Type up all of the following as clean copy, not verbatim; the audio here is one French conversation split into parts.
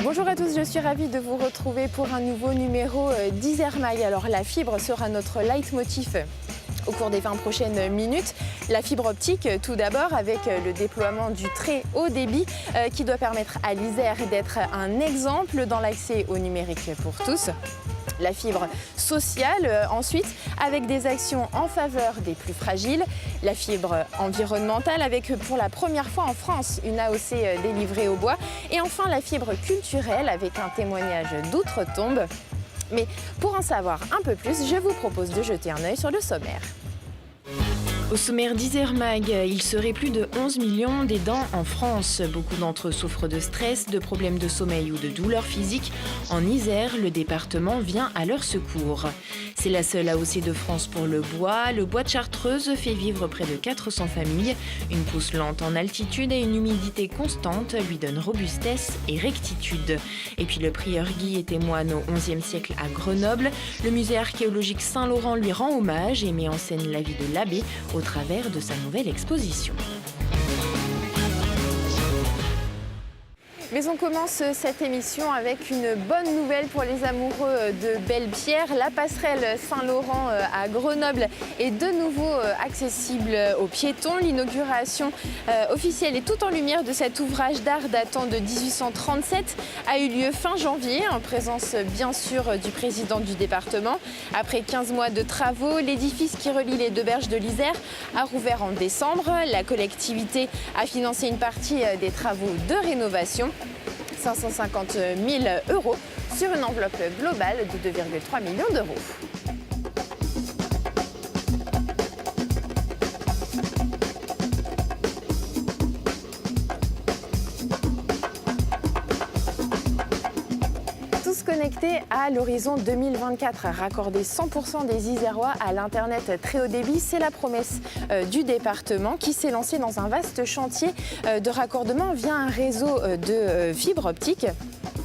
Bonjour à tous, je suis ravie de vous retrouver pour un nouveau numéro d'Isère Mag. Alors la fibre sera notre leitmotiv au cours des 20 prochaines minutes. La fibre optique tout d'abord avec le déploiement du très haut débit qui doit permettre à l'Isère d'être un exemple dans l'accès au numérique pour tous. La fibre sociale ensuite avec des actions en faveur des plus fragiles. La fibre environnementale avec pour la première fois en France une AOC délivrée au bois. Et enfin la fibre culturelle avec un témoignage d'outre-tombe. Mais pour en savoir un peu plus, je vous propose de jeter un œil sur le sommaire. Au sommaire d'Isère Mag, il serait plus de 11 millions d'aidants en France. Beaucoup d'entre eux souffrent de stress, de problèmes de sommeil ou de douleurs physiques. En Isère, le département vient à leur secours. C'est la seule AOC de France pour le bois. Le bois de Chartreuse fait vivre près de 400 familles. Une pousse lente en altitude et une humidité constante lui donnent robustesse et rectitude. Et puis le prieur Guy était moine au XIe siècle à Grenoble. Le musée archéologique Saint-Laurent lui rend hommage et met en scène la vie de l'abbé au travers de sa nouvelle exposition. Mais on commence cette émission avec une bonne nouvelle pour les amoureux de Belle-Pierre. La passerelle Saint-Laurent à Grenoble est de nouveau accessible aux piétons. L'inauguration officielle et tout en lumière de cet ouvrage d'art datant de 1837 a eu lieu fin janvier, en présence bien sûr du président du département. Après 15 mois de travaux, l'édifice qui relie les deux berges de l'Isère a rouvert en décembre. La collectivité a financé une partie des travaux de rénovation. 550 000 € sur une enveloppe globale de 2,3 millions d'euros. Tous connectés à l'horizon 2024, raccorder 100% des Isérois à l'Internet très haut débit, c'est la promesse du département qui s'est lancé dans un vaste chantier de raccordement via un réseau de fibre optique.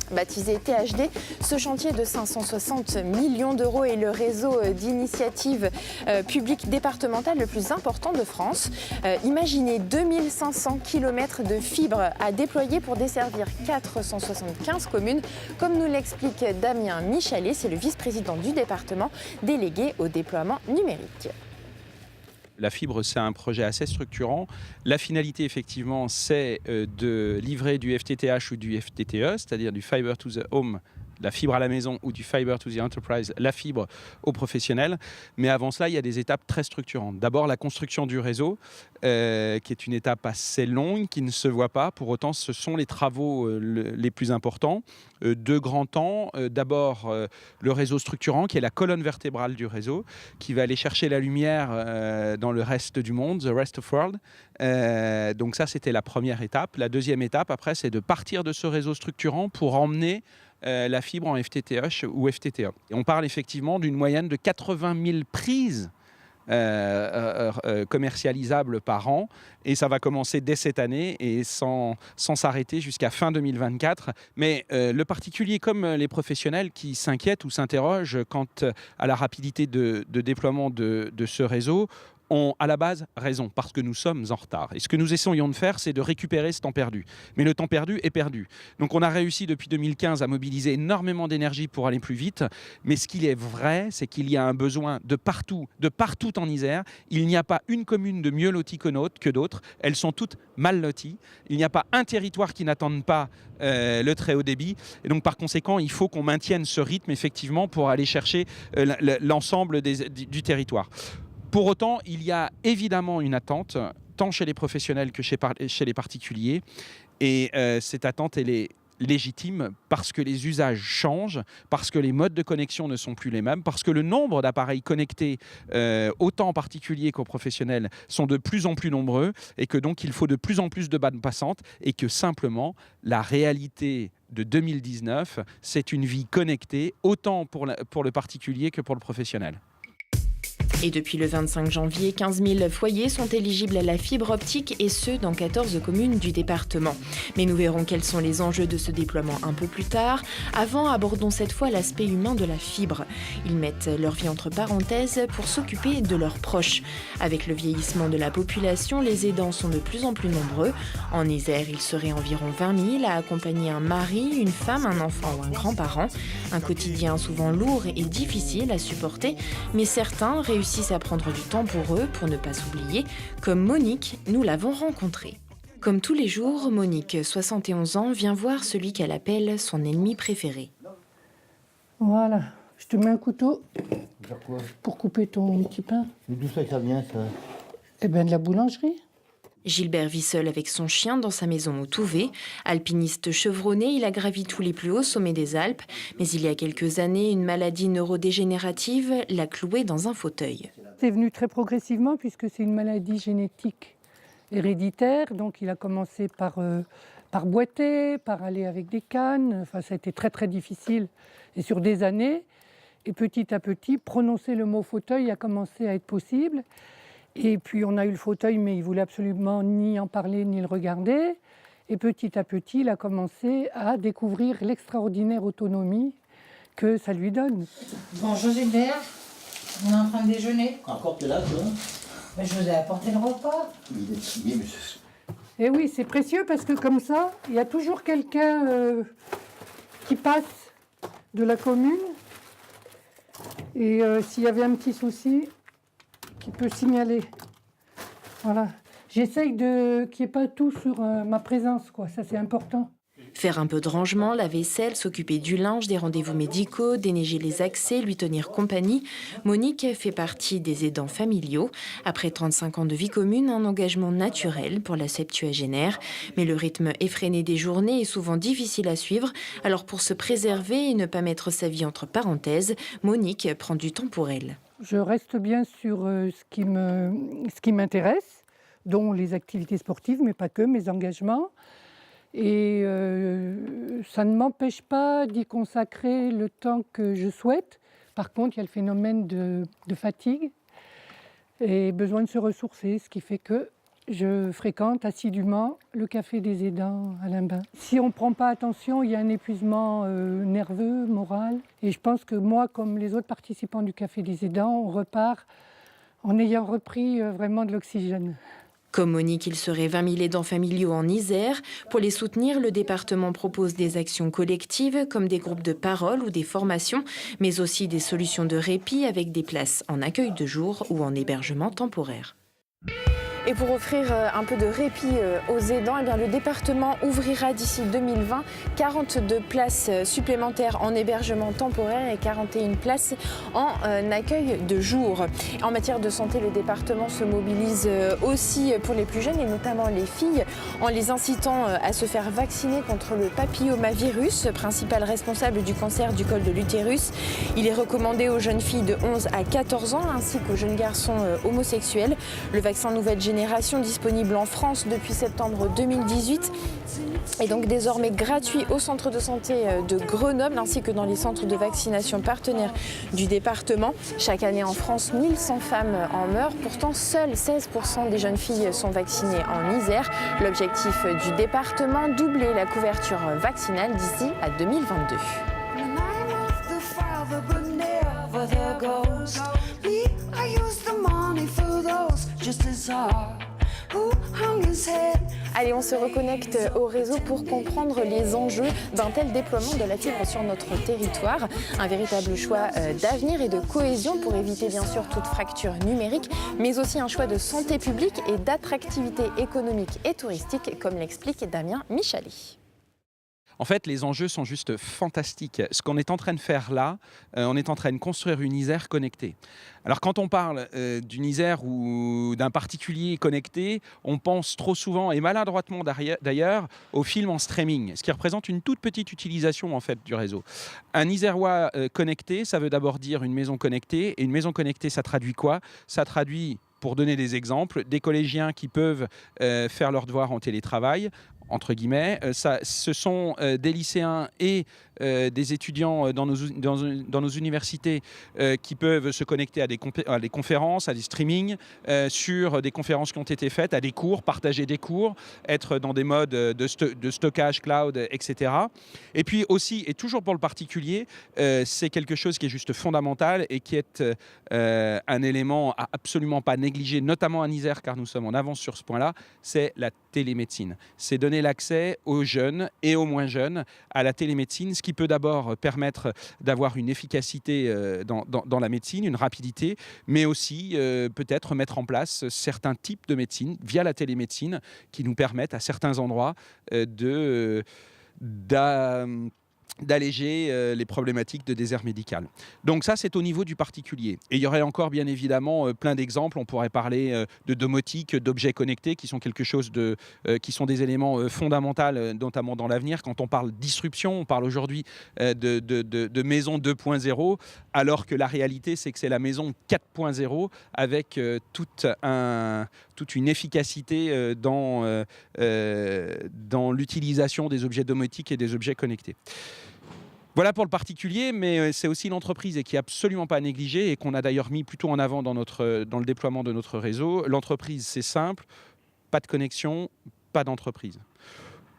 Baptisé THD, ce chantier de 560 millions d'euros est le réseau d'initiatives publiques départementales le plus important de France. Imaginez 2500 km de fibres à déployer pour desservir 475 communes, comme nous l'explique Damien Michalet, c'est le vice-président du département délégué au déploiement numérique. La fibre, c'est un projet assez structurant. La finalité, effectivement, c'est de livrer du FTTH ou du FTTE, c'est-à-dire du Fiber to the Home, la fibre à la maison, ou du Fiber to the Enterprise, la fibre aux professionnels. Mais avant cela, il y a des étapes très structurantes. D'abord, la construction du réseau, qui est une étape assez longue, qui ne se voit pas. Pour autant, ce sont les travaux les plus importants. Deux grands temps. D'abord, le réseau structurant, qui est la colonne vertébrale du réseau, qui va aller chercher la lumière dans le reste du monde, the rest of world. Donc ça, c'était la première étape. La deuxième étape, après, c'est de partir de ce réseau structurant pour emmener la fibre en FTTH ou FTTE. Et on parle effectivement d'une moyenne de 80 000 prises commercialisables par an, et ça va commencer dès cette année et sans s'arrêter jusqu'à fin 2024. Mais le particulier comme les professionnels qui s'inquiètent ou s'interrogent quant à la rapidité de déploiement de ce réseau ont à la base raison, parce que nous sommes en retard. Et ce que nous essayons de faire, c'est de récupérer ce temps perdu. Mais le temps perdu est perdu. Donc on a réussi depuis 2015 à mobiliser énormément d'énergie pour aller plus vite. Mais ce qu'il est vrai, c'est qu'il y a un besoin de partout en Isère. Il n'y a pas une commune de mieux lotie que d'autres. Elles sont toutes mal loties. Il n'y a pas un territoire qui n'attende pas le très haut débit. Et donc par conséquent, il faut qu'on maintienne ce rythme effectivement pour aller chercher l'ensemble du territoire. Pour autant, il y a évidemment une attente, tant chez les professionnels que chez les particuliers. Et cette attente, elle est légitime parce que les usages changent, parce que les modes de connexion ne sont plus les mêmes, parce que le nombre d'appareils connectés, autant en particulier qu'aux professionnels, sont de plus en plus nombreux et que donc il faut de plus en plus de bandes passantes et que simplement la réalité de 2019, c'est une vie connectée, autant pour le particulier que pour le professionnel. Et depuis le 25 janvier, 15 000 foyers sont éligibles à la fibre optique et ce, dans 14 communes du département. Mais nous verrons quels sont les enjeux de ce déploiement un peu plus tard. Avant, abordons cette fois l'aspect humain de la fibre. Ils mettent leur vie entre parenthèses pour s'occuper de leurs proches. Avec le vieillissement de la population, les aidants sont de plus en plus nombreux. En Isère, ils seraient environ 20 000 à accompagner un mari, une femme, un enfant ou un grand-parent. Un quotidien souvent lourd et difficile à supporter, mais certains réussissent à prendre du temps pour eux, pour ne pas s'oublier, comme Monique, nous l'avons rencontrée. Comme tous les jours, Monique, 71 ans, vient voir celui qu'elle appelle son ennemi préféré. Voilà, je te mets un couteau Pourquoi? pour couper ton petit pain. Mais d'où ça vient, ça? Eh bien, de la boulangerie. Gilbert vit seul avec son chien dans sa maison au Touvet. Alpiniste chevronné, il a gravi tous les plus hauts sommets des Alpes. Mais il y a quelques années, une maladie neurodégénérative l'a cloué dans un fauteuil. C'est venu très progressivement puisque c'est une maladie génétique héréditaire. Donc, il a commencé par boiter, par aller avec des cannes. Enfin, ça a été très, très difficile et sur des années. Et petit à petit, prononcer le mot fauteuil a commencé à être possible. Et puis on a eu le fauteuil, mais il ne voulait absolument ni en parler ni le regarder. Et petit à petit, il a commencé à découvrir l'extraordinaire autonomie que ça lui donne. Bonjour Gilbert, on est en train de déjeuner. Encore t'es là, toi? Mais je vous ai apporté le repas. Il est signé, mais Et oui, c'est précieux parce que comme ça, il y a toujours quelqu'un qui passe de la commune. Et s'il y avait un petit souci, qui peut signaler. Voilà. J'essaye qu'il n'y ait pas tout sur ma présence, quoi. Ça, c'est important. Faire un peu de rangement, la vaisselle, s'occuper du linge, des rendez-vous médicaux, déneiger les accès, lui tenir compagnie. Monique fait partie des aidants familiaux. Après 35 ans de vie commune, un engagement naturel pour la septuagénaire. Mais le rythme effréné des journées est souvent difficile à suivre. Alors pour se préserver et ne pas mettre sa vie entre parenthèses, Monique prend du temps pour elle. Je reste bien sur ce qui m'intéresse, dont les activités sportives, mais pas que, mes engagements. Et ça ne m'empêche pas d'y consacrer le temps que je souhaite. Par contre, il y a le phénomène de fatigue et besoin de se ressourcer, ce qui fait que je fréquente assidûment le café des aidants à Limbin. Si on ne prend pas attention, il y a un épuisement nerveux, moral. Et je pense que moi, comme les autres participants du café des aidants, on repart en ayant repris vraiment de l'oxygène. Comme Monique, il serait 20 000 aidants familiaux en Isère. Pour les soutenir, le département propose des actions collectives comme des groupes de parole ou des formations, mais aussi des solutions de répit avec des places en accueil de jour ou en hébergement temporaire. Et pour offrir un peu de répit aux aidants, eh bien, le département ouvrira d'ici 2020 42 places supplémentaires en hébergement temporaire et 41 places en accueil de jour. En matière de santé, le département se mobilise aussi pour les plus jeunes et notamment les filles en les incitant à se faire vacciner contre le papillomavirus, principal responsable du cancer du col de l'utérus. Il est recommandé aux jeunes filles de 11 à 14 ans ainsi qu'aux jeunes garçons homosexuels. Le vaccin nouvelle génération disponible en France depuis septembre 2018 est donc désormais gratuit au centre de santé de Grenoble ainsi que dans les centres de vaccination partenaires du département. Chaque année en France, 1100 femmes en meurent. Pourtant, seuls 16% des jeunes filles sont vaccinées en Isère. L'objectif du département, doubler la couverture vaccinale d'ici à 2022. Allez, on se reconnecte au réseau pour comprendre les enjeux d'un tel déploiement de la fibre sur notre territoire. Un véritable choix d'avenir et de cohésion pour éviter bien sûr toute fracture numérique, mais aussi un choix de santé publique et d'attractivité économique et touristique, comme l'explique Damien Michalet. En fait, les enjeux sont juste fantastiques. Ce qu'on est en train de faire là, on est en train de construire une Isère connectée. Alors quand on parle d'une Isère ou d'un particulier connecté, on pense trop souvent, et maladroitement d'ailleurs, aux films en streaming, ce qui représente une toute petite utilisation en fait du réseau. Un Isérois connecté, ça veut d'abord dire une maison connectée. Et une maison connectée, ça traduit quoi? Ça traduit, pour donner des exemples, des collégiens qui peuvent faire leurs devoirs en télétravail, entre guillemets. Ce sont des lycéens et des étudiants dans nos universités qui peuvent se connecter à des conférences, à des streamings, sur des conférences qui ont été faites, à des cours, partager des cours, être dans des modes de stockage cloud, etc. Et puis aussi, et toujours pour le particulier, c'est quelque chose qui est juste fondamental et qui est un élément à absolument pas négliger, notamment à Isère, car nous sommes en avance sur ce point-là, c'est la télémédecine. C'est donner l'accès aux jeunes et aux moins jeunes à la télémédecine, ce qui peut d'abord permettre d'avoir une efficacité dans la médecine, une rapidité, mais aussi peut-être mettre en place certains types de médecine via la télémédecine qui nous permettent à certains endroits d'alléger les problématiques de désert médical. Donc ça, c'est au niveau du particulier. Et il y aurait encore, bien évidemment, plein d'exemples. On pourrait parler de domotique, d'objets connectés, qui sont qui sont des éléments fondamentaux, notamment dans l'avenir. Quand on parle disruption, on parle aujourd'hui de maison 2.0, alors que la réalité, c'est que c'est la maison 4.0, avec toute une efficacité dans l'utilisation des objets domotiques et des objets connectés. Voilà pour le particulier, mais c'est aussi l'entreprise et qui n'est absolument pas négligée et qu'on a d'ailleurs mis plutôt en avant dans le déploiement de notre réseau. L'entreprise, c'est simple, pas de connexion, pas d'entreprise.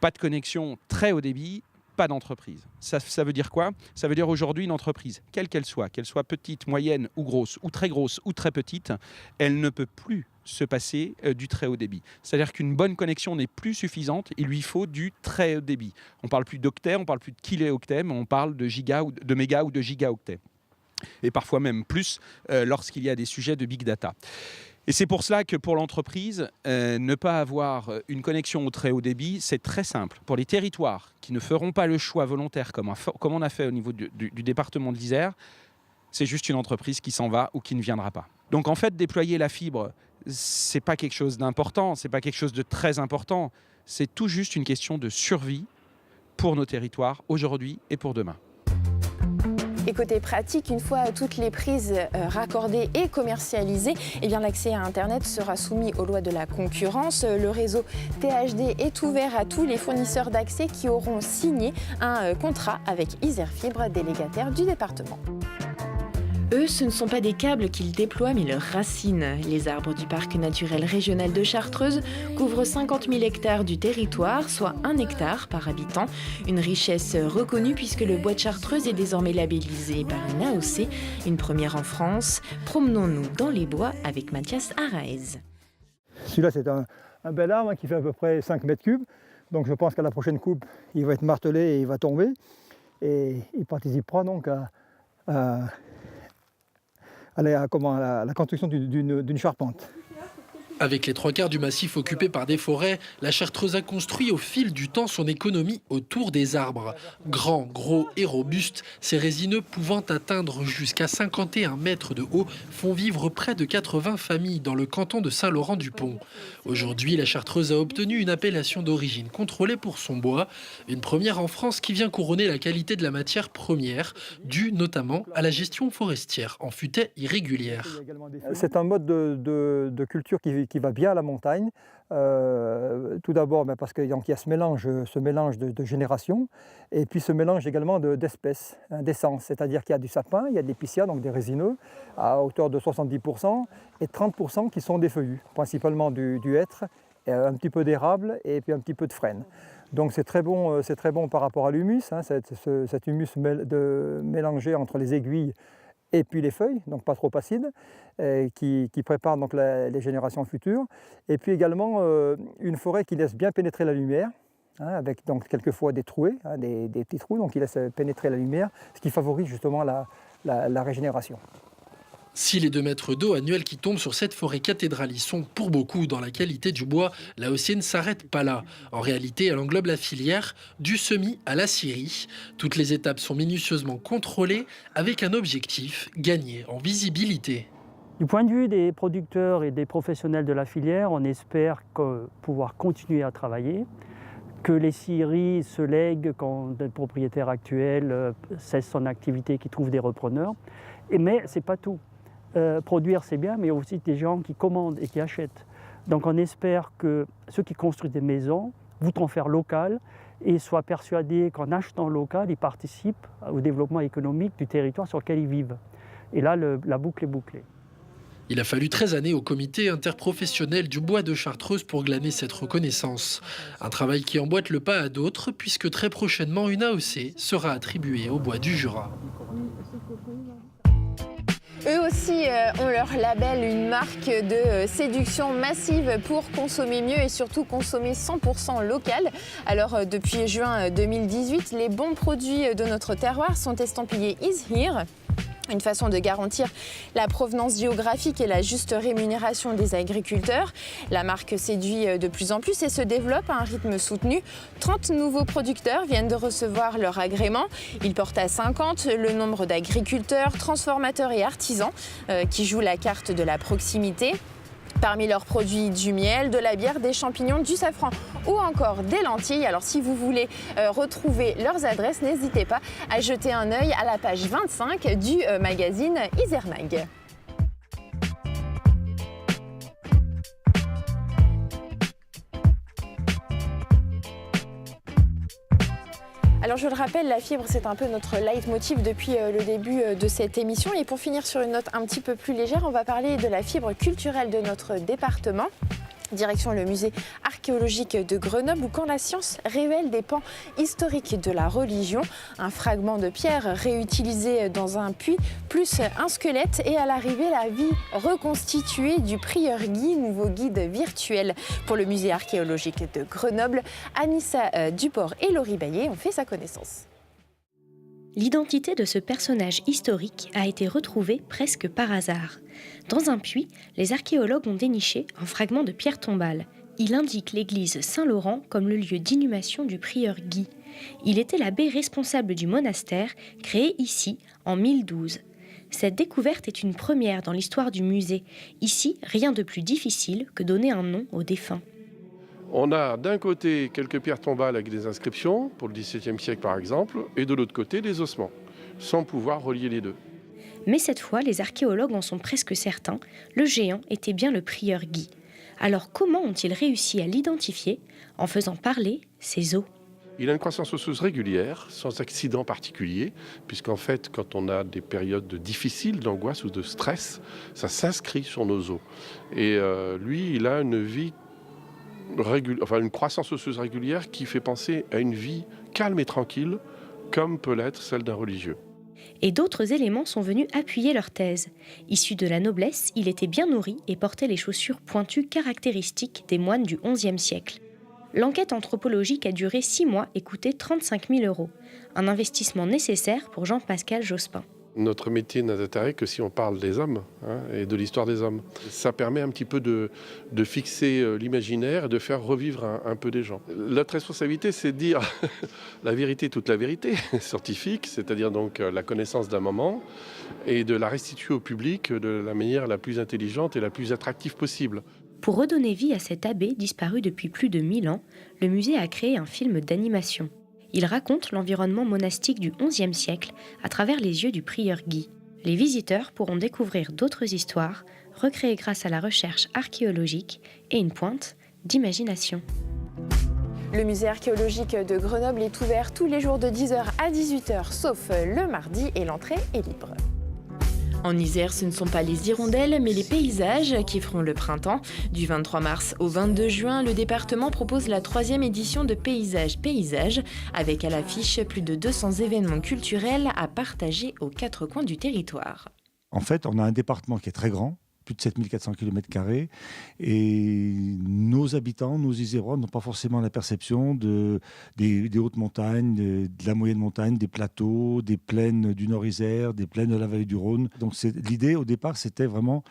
Pas de connexion très haut débit, pas d'entreprise. Ça veut dire quoi? Ça veut dire aujourd'hui une entreprise, quelle qu'elle soit petite, moyenne ou grosse, ou très petite, elle ne peut plus se passer du très haut débit. C'est-à-dire qu'une bonne connexion n'est plus suffisante, il lui faut du très haut débit. On ne parle plus d'octets, on ne parle plus de kilooctets, mais on parle de giga ou de méga ou de gigaoctets. Et parfois même plus lorsqu'il y a des sujets de big data. Et c'est pour cela que pour l'entreprise, ne pas avoir une connexion au très haut débit, c'est très simple. Pour les territoires qui ne feront pas le choix volontaire comme on a fait au niveau du département de l'Isère, c'est juste une entreprise qui s'en va ou qui ne viendra pas. Donc en fait, déployer la fibre, c'est pas quelque chose d'important, c'est pas quelque chose de très important. C'est tout juste une question de survie pour nos territoires aujourd'hui et pour demain. Et côté pratique, une fois toutes les prises raccordées et commercialisées, eh bien l'accès à Internet sera soumis aux lois de la concurrence. Le réseau THD est ouvert à tous les fournisseurs d'accès qui auront signé un contrat avec Isère Fibre, délégataire du département. Eux, ce ne sont pas des câbles qu'ils déploient, mais leurs racines. Les arbres du parc naturel régional de Chartreuse couvrent 50 000 hectares du territoire, soit 1 hectare par habitant. Une richesse reconnue puisque le bois de Chartreuse est désormais labellisé par une AOC, une première en France. Promenons-nous dans les bois avec Mathias Araez. Celui-là, c'est un bel arbre qui fait à peu près 5 mètres cubes. Donc je pense qu'à la prochaine coupe, il va être martelé et il va tomber. Et il participera donc à la construction d'une charpente. Avec les 3/4 du massif occupé par des forêts, la Chartreuse a construit au fil du temps son économie autour des arbres. Grands, gros et robustes, ces résineux pouvant atteindre jusqu'à 51 mètres de haut font vivre près de 80 familles dans le canton de Saint-Laurent-du-Pont. Aujourd'hui, la Chartreuse a obtenu une appellation d'origine contrôlée pour son bois, une première en France qui vient couronner la qualité de la matière première, due notamment à la gestion forestière en futaie irrégulière. C'est un mode de culture qui va bien à la montagne. Tout d'abord parce qu'il y a ce mélange de générations, et puis ce mélange également d'espèces, d'essences. C'est-à-dire qu'il y a du sapin, il y a de l'épicéa, donc des résineux, à hauteur de 70%, et 30% qui sont des feuillus, principalement du hêtre, un petit peu d'érable et puis un petit peu de frêne. Donc c'est très bon par rapport à l'humus, cet humus mélangé entre les aiguilles et puis les feuilles, donc pas trop acides, qui préparent donc les générations futures. Et puis également une forêt qui laisse bien pénétrer la lumière, avec donc quelquefois des trouées, des petits trous, donc qui laissent pénétrer la lumière, ce qui favorise justement la régénération. Si les 2 mètres d'eau annuels qui tombent sur cette forêt cathédrale y sont pour beaucoup dans la qualité du bois, la AOC ne s'arrête pas là. En réalité, elle englobe la filière du semis à la scierie. Toutes les étapes sont minutieusement contrôlées avec un objectif, gagner en visibilité. Du point de vue des producteurs et des professionnels de la filière, on espère pouvoir continuer à travailler, que les scieries se lèguent quand le propriétaire actuel cesse son activité, qui trouve des repreneurs. Mais ce n'est pas tout. Produire, c'est bien, mais aussi des gens qui commandent et qui achètent. Donc on espère que ceux qui construisent des maisons voudront faire local et soient persuadés qu'en achetant local, ils participent au développement économique du territoire sur lequel ils vivent. Et là, la boucle est bouclée. Il a fallu 13 années au comité interprofessionnel du bois de Chartreuse pour glaner cette reconnaissance. Un travail qui emboîte le pas à d'autres, puisque très prochainement, une AOC sera attribuée au bois du Jura. Eux aussi ont leur label, une marque de séduction massive pour consommer mieux et surtout consommer 100% local. Alors depuis juin 2018, les bons produits de notre terroir sont estampillés Is Here. Une façon de garantir la provenance géographique et la juste rémunération des agriculteurs. La marque séduit de plus en plus et se développe à un rythme soutenu. 30 nouveaux producteurs viennent de recevoir leur agrément. Ils portent à 50 le nombre d'agriculteurs, transformateurs et artisans qui jouent la carte de la proximité. Parmi leurs produits, du miel, de la bière, des champignons, du safran ou encore des lentilles. Alors si vous voulez retrouver leurs adresses, n'hésitez pas à jeter un œil à la page 25 du magazine Isermag. Alors je le rappelle, la fibre, c'est un peu notre leitmotiv depuis le début de cette émission. Et pour finir sur une note un petit peu plus légère, on va parler de la fibre culturelle de notre département. Direction le musée archéologique de Grenoble où quand la science révèle des pans historiques de la religion, un fragment de pierre réutilisé dans un puits, plus un squelette et à l'arrivée la vie reconstituée du prieur Guy, nouveau guide virtuel pour le musée archéologique de Grenoble. Anissa Duport et Laurie Baillet ont fait sa connaissance. L'identité de ce personnage historique a été retrouvée presque par hasard. Dans un puits, les archéologues ont déniché un fragment de pierre tombale. Il indique l'église Saint-Laurent comme le lieu d'inhumation du prieur Guy. Il était l'abbé responsable du monastère, créé ici en 1012. Cette découverte est une première dans l'histoire du musée. Ici, rien de plus difficile que donner un nom aux défunts. On a d'un côté quelques pierres tombales avec des inscriptions, pour le XVIIe siècle par exemple, et de l'autre côté des ossements, sans pouvoir relier les deux. Mais cette fois, les archéologues en sont presque certains, le géant était bien le prieur Guy. Alors comment ont-ils réussi à l'identifier en faisant parler ses os ? Il a une croissance osseuse régulière, sans accident particulier, puisqu'en fait, quand on a des périodes difficiles d'angoisse ou de stress, ça s'inscrit sur nos os. Et lui, il a une vie une croissance osseuse régulière qui fait penser à une vie calme et tranquille, comme peut l'être celle d'un religieux. Et d'autres éléments sont venus appuyer leur thèse. Issu de la noblesse, il était bien nourri et portait les chaussures pointues caractéristiques des moines du XIe siècle. L'enquête anthropologique a duré 6 mois et coûté 35 000 €, un investissement nécessaire pour Jean-Pascal Jospin. Notre métier n'a d'intérêt que si on parle des hommes et de l'histoire des hommes. Ça permet un petit peu de fixer l'imaginaire et de faire revivre un peu des gens. Notre responsabilité, c'est de dire la vérité, toute la vérité scientifique, c'est-à-dire donc la connaissance d'un moment, et de la restituer au public de la manière la plus intelligente et la plus attractive possible. Pour redonner vie à cet abbé disparu depuis plus de 1000 ans, le musée a créé un film d'animation. Il raconte l'environnement monastique du XIe siècle à travers les yeux du prieur Guy. Les visiteurs pourront découvrir d'autres histoires, recréées grâce à la recherche archéologique et une pointe d'imagination. Le musée archéologique de Grenoble est ouvert tous les jours de 10h à 18h, sauf le mardi, et l'entrée est libre. En Isère, ce ne sont pas les hirondelles, mais les paysages qui feront le printemps. Du 23 mars au 22 juin, le département propose la 3e édition de Paysage, avec à l'affiche plus de 200 événements culturels à partager aux 4 coins du territoire. En fait, on a un département qui est très grand, plus de 7400 km², et nos habitants, nos Isérois, n'ont pas forcément la perception des hautes montagnes, de la moyenne montagne, des plateaux, des plaines du Nord-Isère, des plaines de la vallée du Rhône. Donc l'idée au départ, c'était vraiment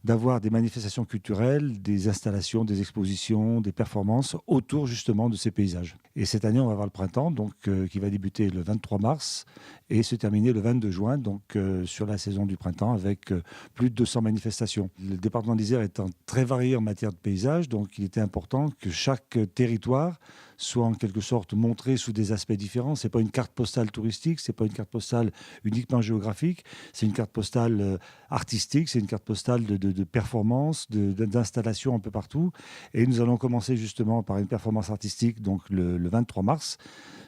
d'avoir des manifestations culturelles, des installations, des expositions, des performances autour justement de ces paysages. Et cette année, on va avoir le printemps, donc, qui va débuter le 23 mars et se terminer le 22 juin, donc sur la saison du printemps, avec plus de 200 manifestations. Le département d'Isère étant très varié en matière de paysages, donc il était important que chaque territoire soit en quelque sorte montrée sous des aspects différents. Ce n'est pas une carte postale touristique, ce n'est pas une carte postale uniquement géographique, c'est une carte postale artistique, c'est une carte postale de performance, d'installation un peu partout. Et nous allons commencer justement par une performance artistique donc le 23 mars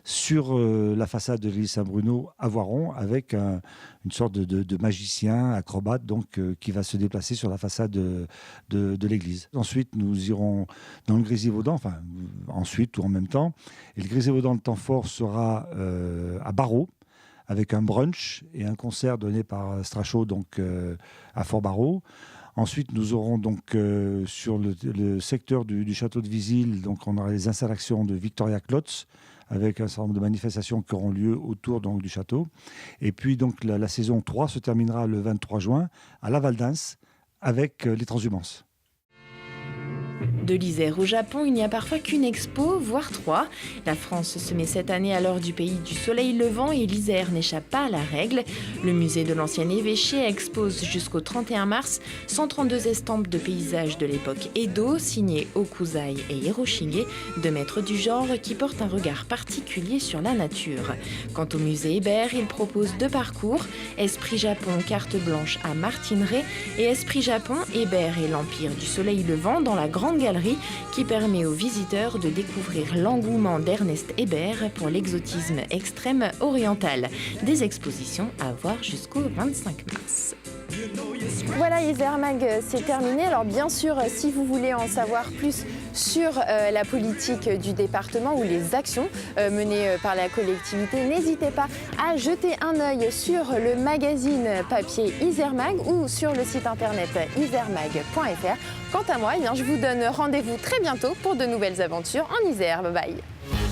sur la façade de l'église Saint-Bruno à Voiron, avec une sorte de magicien, acrobate, donc, qui va se déplacer sur la façade de l'église. Ensuite, nous irons dans le Grésivaudan, enfin ensuite ou en même temps. Et le Grésivaudan, le temps fort, sera à Barrault, avec un brunch et un concert donné par Strachot, donc à Fort-Barrault. Ensuite, nous aurons donc sur le secteur du château de Visil, donc on aura les installations de Victoria Klotz, avec un certain nombre de manifestations qui auront lieu autour donc, du château. Et puis donc la saison 3 se terminera le 23 juin à la Val d'Ins avec les transhumances. De l'Isère au Japon, il n'y a parfois qu'une expo, voire 3. La France se met cette année à l'heure du pays du soleil levant et l'Isère n'échappe pas à la règle. Le musée de l'ancien évêché expose jusqu'au 31 mars 132 estampes de paysages de l'époque Edo, signées Okuzai et Hiroshige, deux maîtres du genre qui portent un regard particulier sur la nature. Quant au musée Hébert, il propose 2 parcours, Esprit Japon, carte blanche à Martineret et Esprit Japon, Hébert et l'Empire du soleil levant dans la grande galerie qui permet aux visiteurs de découvrir l'engouement d'Ernest Hébert pour l'exotisme extrême oriental. Des expositions à voir jusqu'au 25 mars. Voilà, Isère Mag, c'est terminé. Alors bien sûr, si vous voulez en savoir plus sur la politique du département ou les actions menées par la collectivité, n'hésitez pas à jeter un œil sur le magazine papier Isère Mag ou sur le site internet isermag.fr. Quant à moi, je vous donne rendez-vous très bientôt pour de nouvelles aventures en Isère. Bye bye.